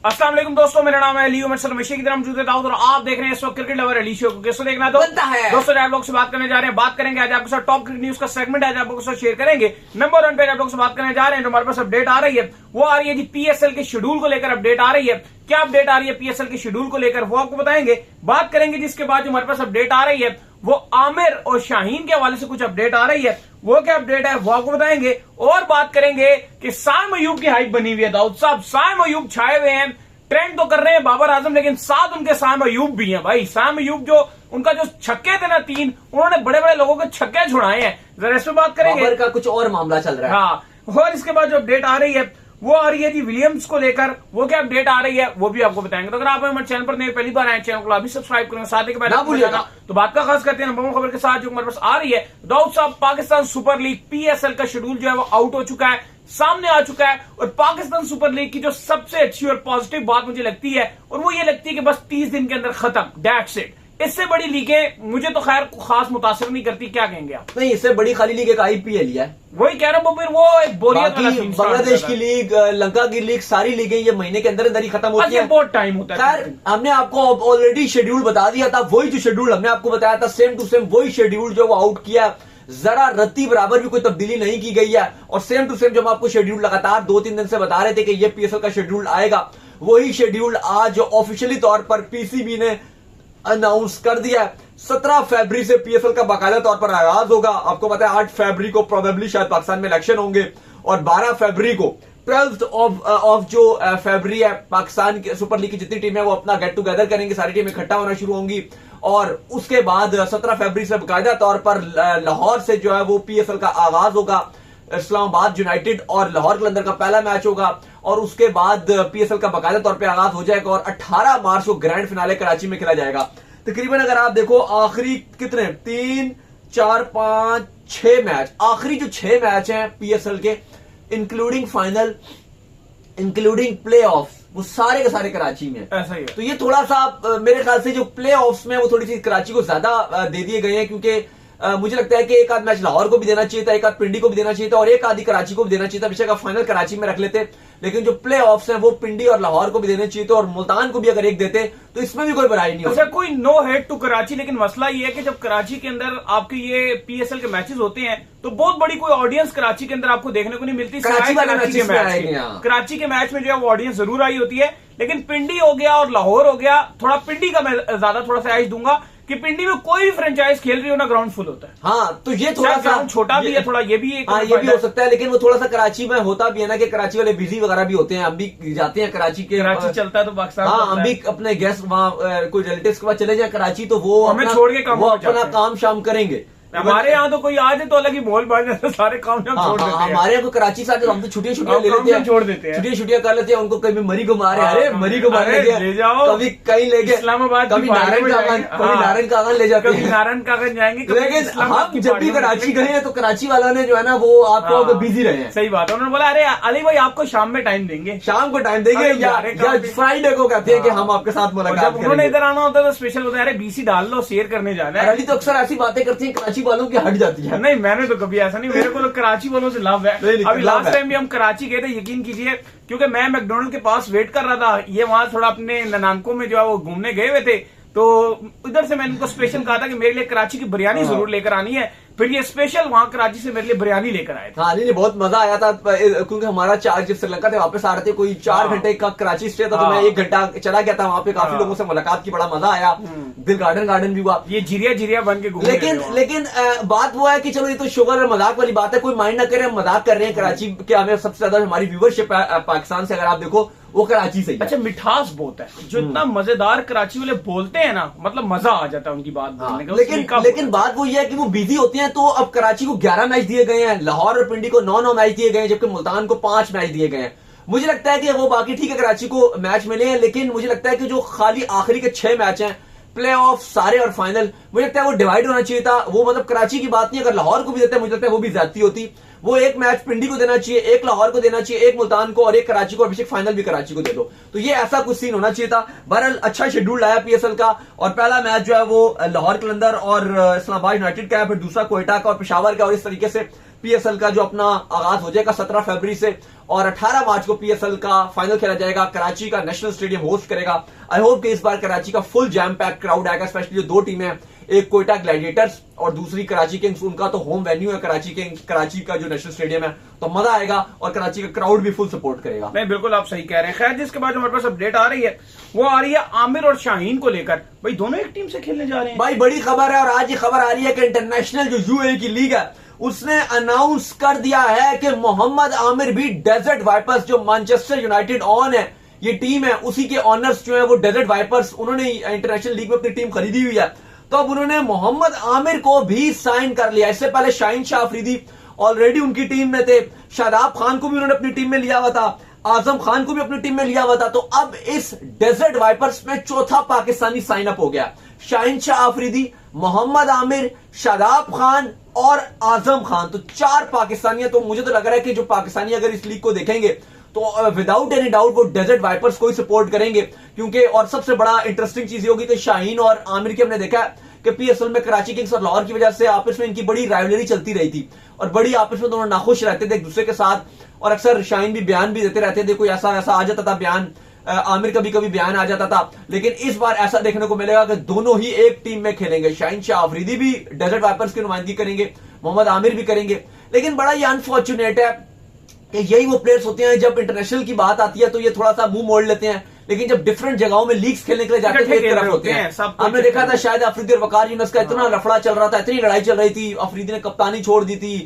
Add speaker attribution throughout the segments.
Speaker 1: अस्सलाम वालेकुम दोस्तों, मेरा नाम है अली उमर सर मशीह की तरह मौजूद है दाऊद और आप देख रहे हैं इस वक्त क्रिकेट लवर अली शो को। किसको देखना है
Speaker 2: बनता है
Speaker 1: दोस्तों, आप लोग से बात करने जा रहे हैं। बात करेंगे आज आपके साथ टॉप क्रिकेट न्यूज का सेगमेंट आज आप लोगों के साथ शेयर करेंगे। नंबर 1 पे आप लोग से बात करने जा रहे हैं, जो हमारे पास अपडेट आ रही है वो आ रही है जी पीएसएल के शेड्यूल को लेकर अपडेट आ रही है। क्या अपडेट आ रही है पीएसएल के शेड्यूल को लेकर वो आपको बताएंगे। बात करेंगे जिसके बाद जो हमारे पास अपडेट आ रही है वो आमिर और शाहीन के हवाले से कुछ अपडेट आ रही है, वो क्या अपडेट है वो आपको बताएंगे। और बात करेंगे कि साइम अयूब की हाइप बनी हुई है दाऊद साहब। साइम अयूब छाए हुए हैं, ट्रेंड तो कर रहे हैं बाबर आजम, लेकिन साथ उनके साइम अयूब भी हैं भाई। साइम अयूब जो उनका जो छक्के थे ना 3, उन्होंने बड़े बड़े लोगों के छक्के छुड़ाए हैं। जरा इस पे बात करेंगे।
Speaker 2: बाबर का कुछ और मामला चल रहा है।
Speaker 1: हाँ, और इसके बाद जो अपडेट आ रही है वो आ रही है जी विलियम्स को लेकर, वो क्या अपडेट आ रही है वो भी आपको बताएंगे। तो अगर आप हमारे चैनल पर नए पहली बार आए, चैनल को अभी सब्सक्राइब करेंगे, साथ ही ना भूलिएगा। तो बात का खास करते हैं नंबर खबर के साथ जो हमारे पास आ रही है। दाऊद साहब, पाकिस्तान सुपर लीग पीएसएल का शेड्यूल जो है वो आउट हो चुका है, सामने आ चुका है। और पाकिस्तान सुपर लीग की जो सबसे अच्छी और पॉजिटिव बात मुझे लगती है, और वो ये लगती है कि बस 30 दिन के अंदर खत्म, दैट्स इट। इससे बड़ी लीगें मुझे तो खैर खास मुतासिर नहीं करती। क्या कहेंगे आप?
Speaker 2: नहीं, इससे बड़ी खाली लीग एक आईपीएल ही है।
Speaker 1: वही कह रहा हूं, फिर वो एक बोरियत वाला सीन।
Speaker 2: बांग्लादेश की लीग, लंका की लीग, सारी लीगें ये महीने के अंदर अंदर ही खत्म होती है।
Speaker 1: बहुत टाइम होता है।
Speaker 2: खैर, हमने आपको ऑलरेडी शेड्यूल बता दिया था। वही जो शेड्यूल हमने आपको बताया था सेम टू सेम वही शेड्यूल जो वो आउट किया, जरा रत्ती बराबर भी कोई तब्दीली नहीं की गई है। और सेम टू सेम जो हम आपको शेड्यूल लगातार 2-3 दिन से बता रहे थे कि ये पीएसएल का शेड्यूल आएगा, वही शेड्यूल आज ऑफिशियली तौर पर पीसीबी ने अनाउंस कर दिया है। 17 फरवरी से पीएसएल का बाकायदा तौर पर आगाज होगा। आपको पता है 8 फरवरी को प्रोबेबली शायद पाकिस्तान में इलेक्शन होंगे, और 12 फरवरी को 12th ऑफ जो फरवरी है, पाकिस्तान की सुपर लीग की जितनी टीम है वो अपना गेट टुगेदर करेंगे, सारी टीमें इकट्ठा होना शुरू होंगी। और उसके बाद 17 फरवरी से बाकायदा तौर पर लाहौर से जो है वो पीएसएल का आगाज होगा। इस्लामाबाद यूनाइटेड और लाहौर कलंदर का पहला मैच होगा, और उसके बाद पीएसएल का बाकायदा तौर पे आगाज हो जाएगा। और 18 मार्च को ग्रैंड फिनाले कराची में खेला जाएगा। तकरीबन अगर आप देखो आखिरी कितने 3, 4, 5, 6 मैच, आखिरी जो 6 मैच हैं पीएसएल के, including final, including play of, वो सारे के सारे कराची में।
Speaker 1: ऐसा ही है।
Speaker 2: तो ये थोड़ा सा मेरे ख्याल से जो प्ले ऑफ्स में वो थोड़ी सी कराची को ज्यादा दे दिए गए हैं, क्योंकि मुझे लगता है कि एक आध मैच लाहौर को भी देना चाहिए था, एक आध पिंडी को भी देना चाहिए था, और एक आधी कराची को भी देना चाहिए था। बेशक आप फाइनल कराची में रख लेते, लेकिन जो प्ले ऑफ्स हैं वो पिंडी और लाहौर को भी देने चाहिए थे, और मुल्तान को भी अगर एक देते तो इसमें भी कोई बुराई नहीं होती।
Speaker 1: कोई नो हेड टू कराची, लेकिन मसला ये है कि जब कराची के अंदर आपके ये पीएसएल के मैचेस होते हैं तो बहुत बड़ी कोई ऑडियंस कराची के अंदर आपको देखने को नहीं मिलती। कराची के मैच में जो है वो ऑडियंस जरूर आई होती है, लेकिन पिंडी हो गया और लाहौर हो गया, थोड़ा पिंडी का मैं ज्यादा थोड़ा सा एज दूंगा कि पिंडी में कोई भी फ्रेंचाइज खेल रही हो ना, ग्राउंड फुल होता है।
Speaker 2: हाँ, तो ये थोड़ा सा
Speaker 1: छोटा भी है, थोड़ा ये भी एक
Speaker 2: ये भी हो सकता है, लेकिन वो थोड़ा सा कराची में होता भी है ना कि कराची वाले बिजी वगैरह भी होते हैं। हम भी जाते हैं कराची
Speaker 1: चलता है तो पाकिस्तान।
Speaker 2: हाँ, हम भी अपने गेस्ट वहाँ कोई रिलेटिव्स के पास चले जाए कराची, तो वो
Speaker 1: हमें छोड़ के
Speaker 2: अपना काम शाम करेंगे।
Speaker 1: हमारे यहाँ तो कोई आ जाए तो अलग ही माहौल बन जाता है, सारे काम छोड़ देते हैं।
Speaker 2: हमारे यहाँ कराची से हम तो छुट्टियां ले लेते हैं,
Speaker 1: छोड़ देते हैं,
Speaker 2: छुट्टियां कर लेते हैं। उनको कभी मरी को मारे, अरे मरी को मारने
Speaker 1: ले जाओ,
Speaker 2: कभी कहीं ले गए
Speaker 1: इस्लामाबाद,
Speaker 2: कभी नारायण कागन ले जाते हैं,
Speaker 1: नारायण कागन जाएंगे।
Speaker 2: लेकिन हम जब भी कराची गए हैं तो कराची वाला ने जो है ना वो आपको बिजी रहे हैं।
Speaker 1: सही बात है। उन्होंने बोला अरे अली भाई आपको शाम में टाइम देंगे,
Speaker 2: शाम को टाइम देंगे, या फ्राइडे को कहते हैं कि हम आपके साथ मुलाकात।
Speaker 1: उन्होंने इधर आना होता है तो स्पेशल होता है, अरे बीसी डाल लो, शेयर करने जाना है।
Speaker 2: अली तो अक्सर ऐसी बातें करती है कराची वालों की हट जाती है।
Speaker 1: नहीं, मैंने तो कभी ऐसा नहीं, मेरे को तो कराची वालों से लव है। अभी लास्ट टाइम भी हम कराची गए थे, यकीन कीजिए, क्योंकि मैं मैकडोनल्ड के पास वेट कर रहा था, ये वहां थोड़ा अपने ननानको में जो है वो घूमने गए हुए थे, तो इधर से मैंने उनको स्पेशल कहा था कि मेरे लिए कराची की बिरयानी जरूर लेकर आनी है। फिर ये स्पेशल वहां कराची से मेरे लिए बिरयानी लेकर आए थे।
Speaker 2: हाँ नहीं, बहुत मजा आया था, क्योंकि हमारा जब श्रीलंका से वापस आ रहे थे, कोई 4 घंटे का कराची स्टे था, तो मैं 1 घंटा चला गया था वहां पे। काफी लोगों से मुलाकात की, बड़ा मजा आया, दिल गार्डन भी हुआ।
Speaker 1: ये जिरिया बन के घूमे।
Speaker 2: लेकिन बात वो है कि चलो ये तो शुगर और मजाक वाली बात है, कोई माइंड ना करे, हम मजाक कर रहे हैं। कराची के हमें सबसे ज्यादा हमारी व्यूवरशिप पाकिस्तान से अगर आप देखो वो कराची से ही।
Speaker 1: अच्छा, मिठास बहुत है, जो इतना मजेदार कराची वाले बोलते हैं ना, मतलब मजा आ जाता है उनकी बात बोलने का।
Speaker 2: लेकिन बात वो ये है कि वो बिजी होते हैं। तो अब कराची को 11 मैच दिए गए हैं, लाहौर और पिंडी को 9 मैच दिए गए हैं, जबकि मुल्तान को 5 मैच दिए गए हैं। मुझे लगता है कि वो बाकी ठीक है, कराची को मैच मिले हैं, लेकिन मुझे लगता है कि जो खाली आखिरी के 6 मैच हैं, प्ले ऑफ सारे और फाइनल, मुझे लगता है वो डिवाइड होना चाहिए था। वो मतलब कराची की बात नहीं, अगर लाहौर को भी देते हैं मुझे लगता है वो भी ज्यादती होती। वो एक मैच पिंडी को देना चाहिए, एक लाहौर को देना चाहिए, एक मुल्तान को और एक कराची को, अभिषेक फाइनल भी कराची को दे दो। तो ये ऐसा कुछ सीन होना चाहिए था। बहरहाल अच्छा शेड्यूल आया पीएसएल का, और पहला मैच जो है वो लाहौर कलंदर और इस्लामाबाद यूनाइटेड का है, फिर दूसरा कोयटा का और पेशावर का, और इस तरीके से पीएसएल का जो अपना आगाज हो जाएगा 17 फरवरी से, और 18 मार्च को पीएसएल का फाइनल खेला जाएगा। कराची का नेशनल स्टेडियम होस्ट करेगा। आई होप कि इस बार कराची का फुल जैम पैक क्राउड आएगा, स्पेशली जो दो टीमें हैं, एक कोयटा ग्लैडिएटर्स और दूसरी कराची किंग्स। उनका तो होम वेन्यू है कराची किंग्स, कराची का जो नेशनल स्टेडियम है, तो मजा आएगा और कराची का क्राउड भी फुल सपोर्ट करेगा।
Speaker 1: नहीं, बिल्कुल आप सही कह रहे हैं। खैर, जिसके बाद हमारे पास अपडेट आ रही है वो आ रही है आमिर और शाहीन को लेकर। भाई दोनों एक टीम से खेलने जा रहे हैं।
Speaker 2: भाई बड़ी खबर है, और आज ये खबर आ रही है कि इंटरनेशनल जो यूएई की लीग है उसने अनाउंस कर दिया है कि मोहम्मद आमिर भी डेजर्ट वाइपर्स, जो मैनचेस्टर यूनाइटेड ऑन है ये टीम है, उसी के ऑनर्स जो है वो डेजर्ट वाइपर्स, उन्होंने इंटरनेशनल लीग में अपनी टीम खरीदी हुई है। तो अब उन्होंने मोहम्मद आमिर को भी साइन कर लिया। इससे पहले शाहीन शाह अफरीदी ऑलरेडी उनकी टीम में थे, शादाब खान को भी उन्होंने अपनी टीम में लिया हुआ था, आजम खान को भी अपनी टीम में लिया हुआ था। तो अब इस डेजर्ट वाइपर्स में चौथा पाकिस्तानी साइन अप हो गया। शाहीन शाह अफरीदी, मोहम्मद आमिर, शादाब खान और आजम खान, तो 4 पाकिस्तानी है। तो मुझे तो लग रहा है कि जो पाकिस्तानी अगर इस लीग को देखेंगे तो विदाउट एनी डाउट वो डेजर्ट वाइपर्स को ही सपोर्ट करेंगे, क्योंकि और सबसे बड़ा इंटरेस्टिंग चीज होगी कि शाहीन और आमिर की हमने देखा कि पीएसएल में कराची किंग्स और लाहौर की वजह से आपस में इनकी बड़ी राइवलरी चलती रही थी और बड़ी आपस में दोनों नाखुश रहते थे एक दूसरे के साथ, और अक्सर शाहीन भी बयान भी देते रहते थे, कोई ऐसा वैसा आ जाता था बयान, आमिर कभी कभी बयान आ जाता था। लेकिन इस बार ऐसा देखने को मिलेगा कि दोनों ही एक टीम में खेलेंगे। शाहीन शाह अफरीदी भी डेजर्ट वाइपर्स की नुमाइंदगी करेंगे, मोहम्मद आमिर भी करेंगे। लेकिन बड़ा ये अनफॉर्चुनेट है कि यही वो प्लेयर्स होते हैं जब इंटरनेशनल की बात आती है तो ये थोड़ा सा मुंह मोड़ लेते हैं, लेकिन जब डिफरेंट जगहों में लीग्स खेलने के लिए जाते हैं एक तरफ होते हैं। हमने देखा था शायद अफरीदी और वकार यूनुस का इतना लफड़ा चल रहा था, इतनी लड़ाई चल रही थी, अफरीदी ने कप्तानी छोड़ दी थी,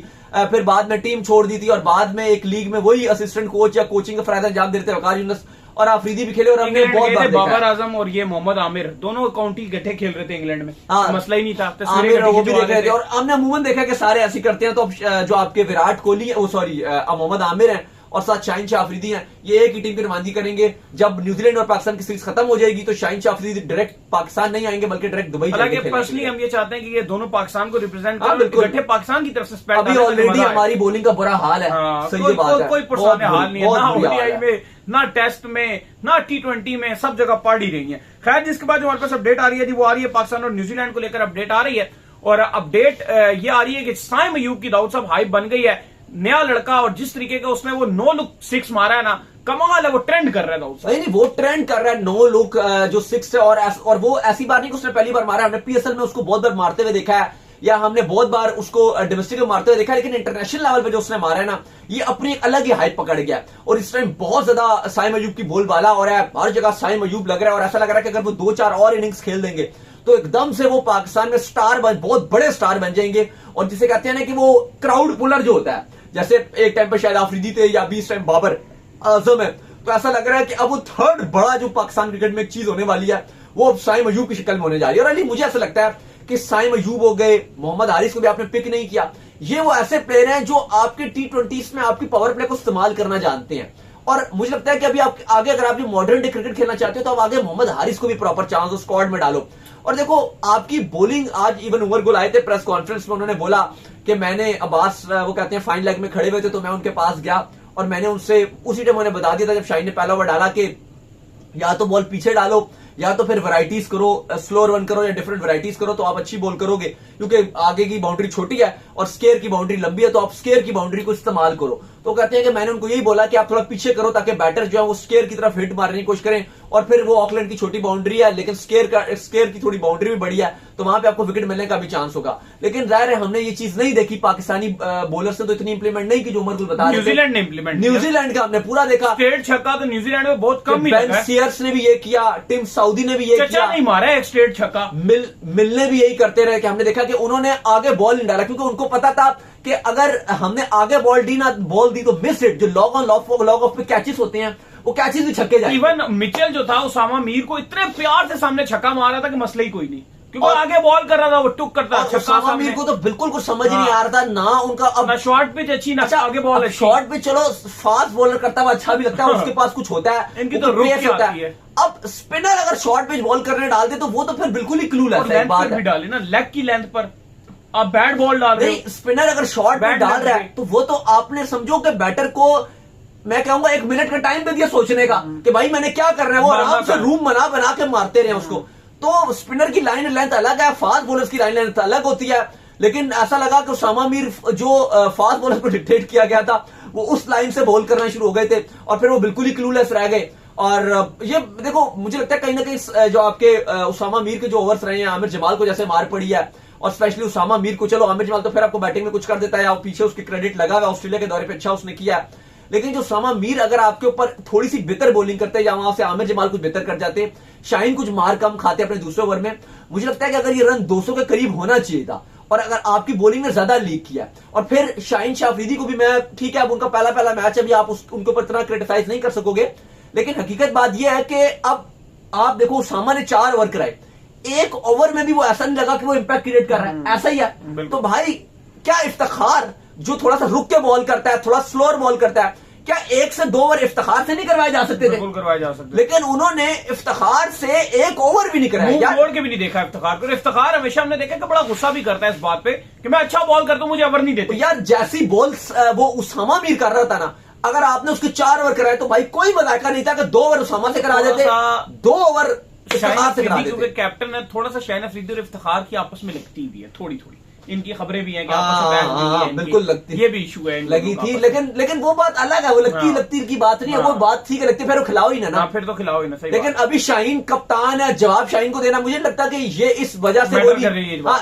Speaker 2: फिर बाद में टीम छोड़ दी थी, और बाद में एक लीग में वही असिस्टेंट कोच या कोचिंग का फरायदा अंजाम दे रहे थे वकार यूनुस, और अफरीदी भी खेले। और हमने बहुत बार देखा
Speaker 1: बाबर आजम और ये मोहम्मद आमिर दोनों काउंटी इकट्ठे खेल रहे थे इंग्लैंड में, मसला ही नहीं था।
Speaker 2: आमिर वो भी देख रहे थे, और हमने अमूमन देखा कि सारे ऐसे करते हैं। तो जो आपके विराट कोहली है, सॉरी मोहम्मद आमिर है और साथ शाहीन शाह अफरीदी हैं, ये एक ही टीम की नुमाइंदगी करेंगे। जब न्यूजीलैंड और पाकिस्तान की सीरीज खत्म हो जाएगी तो शाहीन शाह अफरीदी डायरेक्ट पाकिस्तान नहीं आएंगे बल्कि डायरेक्ट दुबई जाएंगे।
Speaker 1: पर्सनली हम ये चाहते हैं कि ये दोनों पाकिस्तान को रिप्रेजेंट करें, पाकिस्तान की तरफ से।
Speaker 2: अभी ऑलरेडी हमारी बॉलिंग का बुरा हाल है, सही बात है,
Speaker 1: कोई पुरसान हाल नहीं है, ना ओडीआई में, ना टेस्ट में, ना T20 में, सब जगह पड़ ही रही है। खैर, जिसके बाद हमारे पास अपडेट आ रही है वो आ रही है पाकिस्तान और न्यूजीलैंड को लेकर अपडेट आ रही है। और अपडेट ये आ रही है कि साइम अयूब की दाऊद साहब हाइप बन गई है, नया लड़का, और जिस तरीके का उसने वो नो लुक 6 मारा है ना, कमाल है, वो ट्रेंड कर रहा है दाऊद साहब।
Speaker 2: नहीं, वो ट्रेंड कर रहा है नो लुक जो 6 है, और वो ऐसी बार नहीं कि उसने पहली बार मारा है, हमने पीएसएल में उसको बहुत बार मारते हुए देखा है, या हमने बहुत बार उसको डोमेस्टिक में मारते हुए देखा है, लेकिन इंटरनेशनल लेवल पे जो उसने मारा है ना, ये अपनी एक अलग ही हाइप पकड़ गया। और इस टाइम बहुत ज्यादा साइम अयूब की बोलबाला हो रहा है, हर जगह साइम अयूब लग रहा है, और ऐसा लग रहा है कि अगर वो 2-4 और इनिंग्स खेल देंगे तो एकदम से वो पाकिस्तान में बहुत बड़े स्टार बन जाएंगे। और जिसे कहते हैं ना कि वो क्राउड पुलर जो होता है, जैसे एक टाइम पर शायद अफरीदी थे या अभी इस टाइम बाबर आजम है, तो ऐसा लग रहा है कि अब वो थर्ड बड़ा जो पाकिस्तान क्रिकेट में एक चीज होने वाली है वो अब साइम अयूब की शक्ल में होने जा रही है। और अली मुझे ऐसा लगता है कि साइम अयूब हो गए, मोहम्मद हारिस को भी आपने पिक नहीं किया, ये वो ऐसे प्लेयर हैं जो आपके T20s में आपकी पावर प्ले को इस्तेमाल करना जानते हैं। और मुझे लगता है कि अभी आप आगे अगर आप मॉडर्न डे क्रिकेट खेलना चाहते हो तो आप आगे मोहम्मद हारिस को भी प्रॉपर चांस दो, स्क्वाड में डालो। और देखो आपकी बॉलिंग, आज इवन उमर गुल आए थे प्रेस कॉन्फ्रेंस में, उन्होंने बोला कि मैंने अब्बास, वो कहते हैं फाइन लेग में खड़े हुए थे, तो मैं उनके पास गया और मैंने उनसे उसी टाइम उन्हें बता दिया था जब शाहीन ने पहला ओवर डाला कि या तो बॉल पीछे डालो या तो फिर वैरायटीज करो, स्लो रन करो या डिफरेंट वैरायटीज करो, तो आप अच्छी बॉल करोगे, क्योंकि आगे की बाउंड्री छोटी है और स्केयर की बाउंड्री लंबी है, तो आप स्केयर की बाउंड्री को इस्तेमाल करो। तो कहते हैं कि मैंने उनको यही बोला कि आप थोड़ा पीछे करो ताकि बैटर जो है वो स्केयर की तरफ हिट मारने की कोशिश करें, और फिर वो ऑकलैंड की छोटी बाउंड्री है लेकिन स्केयर की थोड़ी बाउंड्री भी बड़ी है, तो वहां पे आपको विकेट मिलने का भी चांस होगा। लेकिन जाहिर है हमने ये चीज नहीं देखी, पाकिस्तानी बॉलर्स ने तो इतनी इंप्लीमेंट नहीं की जो उमर गुल बता रहे थे।
Speaker 1: न्यूजीलैंड ने इंप्लीमेंट,
Speaker 2: न्यूजीलैंड का हमने पूरा देखा,
Speaker 1: स्ट्रेट छक्का तो न्यूजीलैंड में बहुत कम ही
Speaker 2: बेन सीयर्स ने भी ये किया, टिम साउदी ने भी ये किया,
Speaker 1: नहीं मारा एक स्ट्रेट छक्का,
Speaker 2: मिलने भी यही करते रहे कि हमने देखा कि उन्होंने आगे बॉल नहीं डाला, क्योंकि उनको पता था कि अगर हमने आगे बॉल दी तो मिस हिट, जो लॉग ऑन लॉग ऑफ पे कैचेस होते हैं वो कैचेस भी छक्के जाए।
Speaker 1: इवन मिचेल जो था उसामा मीर को इतने प्यार से सामने छक्का मारा था कि मसला ही कोई नहीं, क्योंकि आगे बॉल कर रहा था, वो टुक करता था।
Speaker 2: उसामा मीर को तो बिल्कुल कुछ समझ नहीं आ रहा था ना उनका, अब
Speaker 1: शॉर्ट पिच अच्छी ना आगे बॉल,
Speaker 2: शॉर्ट पिच चलो फास्ट बॉलर करता हुआ अच्छा भी लगता है, उसके पास कुछ होता है,
Speaker 1: इनकी तो रुक होता है।
Speaker 2: अब स्पिनर अगर शॉर्ट पिच बॉल करने डाल दे तो वो तो फिर बिल्कुल ही क्लूलेस है। बात
Speaker 1: भी डाले ना लेग की लेंथ पर आप बैट बॉल डाल रहे हो,
Speaker 2: स्पिनर अगर शॉर्ट पिच डाल रहा है तो वो तो आपने समझो कि बैटर को मैं कहूंगा 1 मिनट का टाइम दे दिया सोचने का कि भाई मैंने क्या करना है, वो आराम से रूम बना के मारते रहे उसको। तो स्पिनर की लाइन लेंथ अलग है, फास्ट बॉलर्स की लाइन लेंथ अलग होती है। लेकिन ऐसा लगा कि उसामा मीर जो फास्ट बॉलर को डिक्टेट किया गया था वो उस लाइन से बॉल करना शुरू हो गए थे और फिर वो बिल्कुल ही क्लूलेस रह गए। और ये देखो मुझे लगता है कहीं ना कहीं जो आपके उसामा मीर के जो ओवर्स रहे हैं, आमिर जमाल को जैसे मार पड़ी है और स्पेशली उसामा मीर को, चलो आमिर जमाल तो फिर आपको बैटिंग में कुछ कर देता है या पीछे उसके क्रेडिट लगा हुआ, ऑस्ट्रेलिया के दौरे पे अच्छा उसने किया है, लेकिन जो उसामा मीर अगर आपके ऊपर थोड़ी सी बेहतर बॉलिंग करते हैं या वहां से आमिर जमाल कुछ बेहतर कर जाते, शाहीन कुछ मार कम खाते अपने दूसरे ओवर में, मुझे लगता है कि अगर ये रन 200 के करीब होना चाहिए था। और अगर आपकी बॉलिंग ने ज्यादा लीक किया और फिर शाहीन शाह अफरीदी को भी मैं, ठीक है अब उनका पहला मैच है, अभी आप उनके ऊपर इतना क्रिटिसाइज नहीं कर सकोगे, लेकिन हकीकत बात यह है कि अब आप देखो उसामा ने 4 ओवर कराए, एक ओवर में भी वो ऐसा नहीं लगा कि वो इंपैक्ट क्रिएट कर रहा है, ऐसा ही है। तो भाई क्या इफ्तिखार जो थोड़ा सा रुक के बॉल करता है, थोड़ा स्लोअर बॉल करता है, क्या 1 से 2 ओवर इफ्तिखार से नहीं करवाए जा सकते थे?
Speaker 1: करवाए जा सकते,
Speaker 2: लेकिन उन्होंने इफ्तिखार से 1 ओवर भी नहीं कराया,
Speaker 1: छोड़ के भी नहीं देखा इफ्तिखार को। इफ्तिखार हमेशा हमने देखा कि बड़ा गुस्सा भी करता है इस बात पे कि मैं अच्छा बॉल करता हूं, मुझे ओवर नहीं देते।
Speaker 2: यार जैसी बॉल वो उसामा मीर कर रहा था ना, अगर आपने उसके 4 ओवर कराए तो भाई कोई मजाका नहीं था कि 2 ओवर उसामा से करा देते, 2 ओवर इफ्तिखार से करा देते।
Speaker 1: क्योंकि कैप्टन है, थोड़ा सा शाहीन अफरीदी और इफ्तिखार की आपस में लगती भी है, थोड़ी इनकी खबरें भी हैं कि आपस में बैठ गई हैं,
Speaker 2: बिल्कुल लगती,
Speaker 1: ये भी इशू है,
Speaker 2: लगी थी, लेकिन वो बात अलग है, वो लगती की बात नहीं है, वो बात ठीक है, लगती फिर वो खिलाओ ही ना,
Speaker 1: फिर तो खिलाओ ही ना, सही।
Speaker 2: लेकिन अभी शाहीन कप्तान है, जवाब शाहीन को देना, मुझे लगता कि ये इस वजह से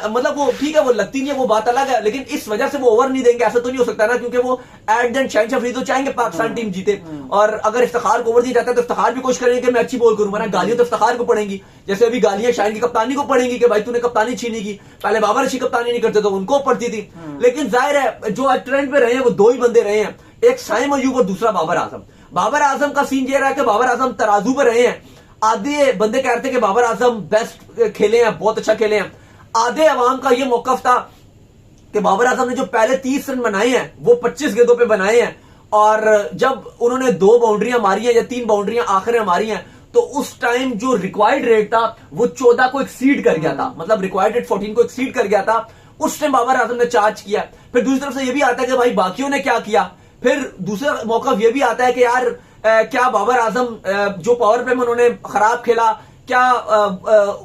Speaker 2: मतलब वो ठीक है, वो लगती नहीं है, वो बात अलग है, लेकिन इस वजह से वो ओवर नहीं देंगे ऐसा तो नहीं हो सकता ना, क्योंकि वो एट द शाहीन अफरीदी तो चाहेंगे पाकिस्तान टीम जीते, और अगर इफ्तिखार को ओवर दिया जाता है तो इफ्तिखार भी कोशिश करेंगे कि मैं अच्छी बॉल करूं, वरना गालियां तो इफ्तिखार को पड़ेंगी, जैसे अभी गालियां शाहीन की कप्तानी को पड़ेंगी कि भाई तूने कप्तानी छीनी की, पहले बाबर अच्छी कप्तानी नहीं करते तो उनको पड़ती थी। लेकिन जाहिर है जो आज ट्रेंड पे रहे हैं वो 2 ही बंदे रहे हैं, एक साइम अयूब और दूसरा बाबर आजम। बाबर आजम का सीन ये रहा है कि बाबर आजम तराजू पे रहे हैं, आधे बंदे कहते हैं कि बाबर आजम बेस्ट खेले हैं, बहुत अच्छा खेले हैं, आधे अवाम का ये मौकफ था कि बाबर आजम ने जो पहले 30 रन बनाए हैं वो 25 गेंदों पे बनाए हैं, और जब उन्होंने 2 बाउंड्रियां मारी हैं या 3 बाउंड्रियां आखिर में मारी हैं तो उस टाइम जो रिक्वायर्ड रेट था वो 14 को एक्सीड कर गया था, मतलब रिक्वायर्ड रेट 14 को एक्सीड कर गया था, उस टाइम बाबर आजम ने चार्ज किया। फिर दूसरी तरफ से ये भी आता है कि भाई बाकियों ने क्या किया, फिर दूसरा मौका ये भी आता है कि यार क्या बाबर आजम जो पावर प्ले में उन्होंने खराब खेला, क्या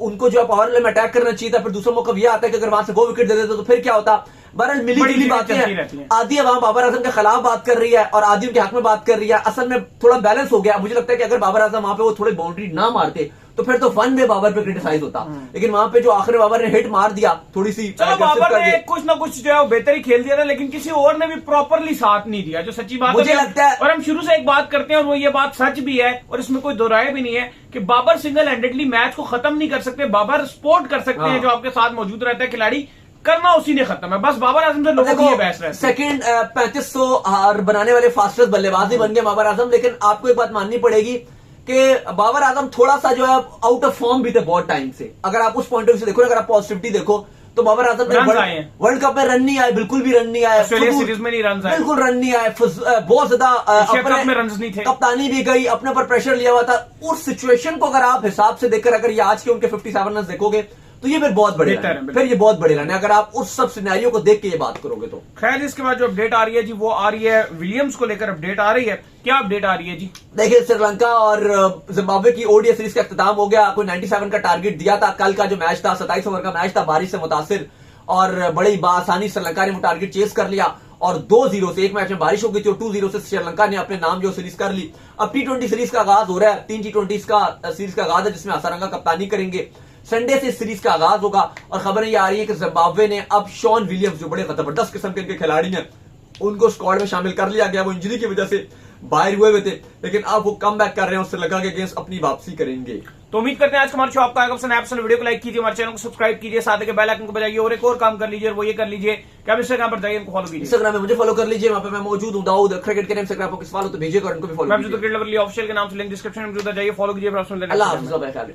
Speaker 2: उनको जो पावर प्ले में अटैक करना चाहिए था। फिर दूसरा मौका ये आता है कि अगर वहां से 2 विकेट दे देते तो फिर क्या होता। बहरहाल मिली जुली बातें हैं, आधी अवाम बाबर आजम के खिलाफ बात कर रही है और आधी उनके हक में बात कर रही है, असल में थोड़ा बैलेंस हो गया। मुझे लगता है कि अगर बाबर आजम वहां पे वो थोड़ी बाउंड्री ना मारते तो फिर तो फन में बाबर पे क्रिटिसाइज होता, लेकिन वहां पे जो आखिर बाबर ने हिट मार दिया थोड़ी सी,
Speaker 1: चलो बाबर ने कुछ ना कुछ जो है वो बेहतर ही खेल दिया था, लेकिन किसी और ने भी प्रॉपरली साथ नहीं दिया, जो सच्ची बात
Speaker 2: मुझे लगता है।
Speaker 1: और हम शुरू से एक बात करते हैं और वो ये बात सच भी है और इसमें कोई दोहराए भी नहीं है कि बाबर सिंगल हैंडेडली मैच को खत्म नहीं कर सकते, बाबर सपोर्ट कर सकते हैं, जो आपके साथ मौजूद रहता है खिलाड़ी, करना उसी ने खत्म है, बस बाबर आजम से लोगों की बहस रहती है।
Speaker 2: सेकंड 3500 बनाने वाले फास्टेस्ट बल्लेबाज ही बन गए बाबर आजम, लेकिन आपको एक बात माननी पड़ेगी कि बाबर आजम थोड़ा सा जो है आउट ऑफ फॉर्म भी थे बहुत टाइम से। अगर आप उस पॉइंट ऑफ व्यू से देखो, अगर आप पॉजिटिविटी देखो तो बाबर आजम ने वर्ल्ड कप में रन नहीं आए, बिल्कुल भी रन नहीं आए,
Speaker 1: सीरीज में नहीं रन आए,
Speaker 2: बिल्कुल रन नहीं आए, बहुत ज्यादा
Speaker 1: अपने रन नहीं थे,
Speaker 2: कप्तानी भी गई, अपने पर प्रेशर लिया हुआ था। उस सिचुएशन को अगर आप हिसाब से देखकर अगर ये आज के उनके 57 रन देखोगे तो ये फिर बहुत बड़े रन, फिर ये बहुत बड़े रन है अगर आप उस सब सिनेरियो को देख के ये बात करोगे तो।
Speaker 1: खैर इसके बाद जो अपडेट आ रही है जी वो आ रही है विलियम्स को लेकर अपडेट आ रही है। क्या अपडेट आ रही है जी?
Speaker 2: देखिए श्रीलंका और जिम्बाब्वे की ओडीआई सीरीज का इख्तिताम हो गया, कोई 97 का टारगेट दिया था। कल का जो मैच था 27 ओवर का मैच था, बारिश से मुतासिर और बड़ी बासानी श्रीलंका ने वो टारगेट चेस कर लिया और 2-0 से, एक मैच में बारिश हो गई थी और 2-0 से श्रीलंका ने अपने नाम जो सीरीज कर ली। अब T20 सीरीज का आगाज हो रहा है, 3 T20 का सीरीज का आगाज है जिसमें हसारंगा कप्तानी करेंगे। संडे से सीरीज का आगाज होगा और खबरें ये आ रही है कि जिम्बाब्वे ने अब शॉन विलियम्स जो बड़े जबरदस्त किस्म के इनके खिलाड़ी हैं उनको स्क्वाड में शामिल कर लिया गया। वो इंजरी की वजह से बाहर हुए थे, लेकिन अब वो कम बैक कर रहे हैं और श्रीलंका के अगेंस्ट अपनी वापसी करेंगे।
Speaker 1: तो उम्मीद करते हैं आज का हमारा शो आपको आएगा पसंद। आप वीडियो को लाइक कीजिए, हमारे चैनल को सब्सक्राइब कीजिए, साथ के बेल आइकन को बजाइए और एक और काम कर लीजिए और वो ये कर लीजिए कि आप इंस्टाग्राम पर जाइए, इनको फॉलो कीजिए।
Speaker 2: इंस्टाग्राम में मुझे फॉलो कर लीजिए, वहां पे मैं मौजूद हूं। दाऊद क्रिकेट के नाम से आपको किस सवाल हो तो भेजिएगा और इनको भी फॉलो कीजिए।
Speaker 1: क्रिकेट लवर ऑफिशियल के नाम से लिंक डिस्क्रिप्शन में मौजूद है, जाइए फॉलो कीजिए।
Speaker 2: अल्लाह हाफिज़।